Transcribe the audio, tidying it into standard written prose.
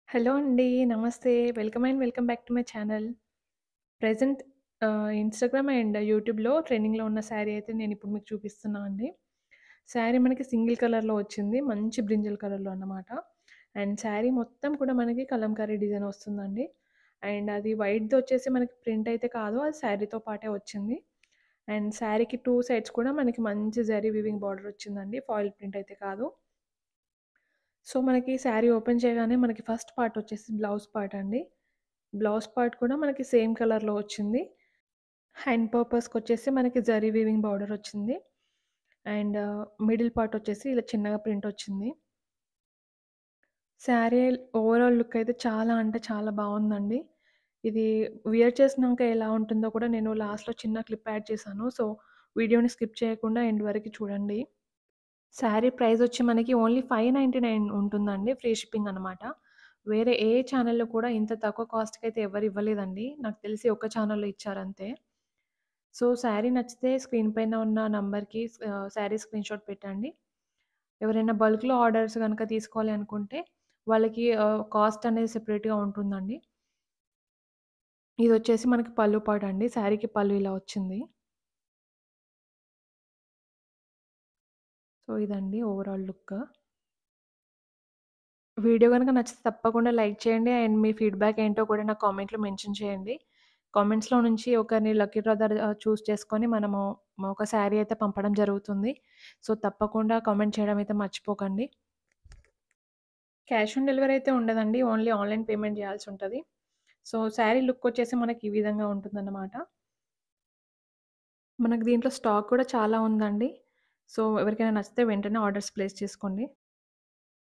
Hello అండి. నమస్తే. Welcome back to my channel. Present Instagram and యూట్యూబ్‌లో ట్రెండింగ్‌లో ఉన్న శారీ అయితే నేనిప్పుడు మీకు చూపిస్తున్నా అండి. శారీ మనకి సింగిల్ కలర్‌లో వచ్చింది. మంచి బ్రింజల్ కలర్‌లో అన్నమాట. అండ్ శారీ మొత్తం కూడా మనకి కలంకారీ డిజైన్ వస్తుందండి. అండ్ అది వైట్‌దొచ్చేసి మనకి ప్రింట్ అయితే కాదు. అది శారీతో పాటే వచ్చింది. అండ్ శారీకి 2 సైడ్స్ కూడా మనకి మంచి జరీ వీవింగ్ బార్డర్ వచ్చిందండి. ఫాయిల్ ప్రింట్ అయితే కాదు. సో, మనకి శారీ ఓపెన్ చేయగానే మనకి ఫస్ట్ పార్ట్ వచ్చేసి బ్లౌజ్ పార్ట్ అండి. బ్లౌజ్ పార్ట్ కూడా మనకి సేమ్ కలర్‌లో వచ్చింది. హ్యాండ్ పర్పస్‌కొచ్చేసి మనకి జరీ వీవింగ్ బార్డర్ వచ్చింది. అండ్ మిడిల్ పార్ట్ వచ్చేసి ఇలా చిన్నగా ప్రింట్ వచ్చింది. శారీ ఓవరాల్ లుక్ అయితే చాలా అంటే చాలా బావుందండి. ఇది వియర్ చేసినంక ఎలా ఉంటుందో కూడా నేను లాస్ట్‌లో చిన్న క్లిప్ యాడ్ చేశాను. సో, వీడియోని స్కిప్ చేయకుండా ఎండ్ వరకు చూడండి. శారీ ప్రైజొచ్చి మనకి ఓన్లీ 599 ఉంటుందండి. ఫ్రీ షిప్పింగ్ అనమాట. వేరే ఏ ఛానెల్‌లో కూడా ఇంత తక్కువ కాస్ట్‌కయితే ఎవరు ఇవ్వలేదండి. నాకు తెలిసి ఒక్క ఛానెల్‌లో ఇచ్చారంతే. సో, శారీ నచ్చితే స్క్రీన్ పైన ఉన్న నంబర్‌కి శారీ స్క్రీన్‌షాట్ పెట్టండి. ఎవరైనా బల్క్‌లో ఆర్డర్స్ గనక తీసుకోవాలి అనుకుంటే వాళ్ళకి కాస్ట్ అనేది సెపరేట్‌గా ఉంటుందండి. ఇదొచ్చేసి మనకి పళ్ళు పాటండి. శారీకి పళ్ళు ఇలా వచ్చింది. సో, ఇదండి ఓవరాల్ లుక్. వీడియో గనుక నచ్చితే తప్పకుండా లైక్ చేయండి. అండ్ మీ ఫీడ్‌బ్యాక్ ఏంటో కూడా నాకు కామెంట్‌లో మెన్షన్ చేయండి. కామెంట్స్‌లో నుంచి ఒకరిని లక్కీ డ్రా చూస్ చేసుకొని మనము ఒక శారీ అయితే పంపడం జరుగుతుంది. సో, తప్పకుండా కామెంట్ చేయడం అయితే మర్చిపోకండి. క్యాష్ ఆన్ డెలివరీ అయితే ఉండదండి. ఓన్లీ ఆన్‌లైన్ పేమెంట్ చేయాల్సుంటది. సో, శారీ లుక్ వచ్చేసి మనకి ఈ విధంగా ఉంటుందన్నమాట. మనకు దీంట్లో స్టాక్ కూడా చాలా ఉందండి. సో, ఎవరికైనా నచ్చితే వెంటనే ఆర్డర్స్ ప్లేస్ చేసుకోండి.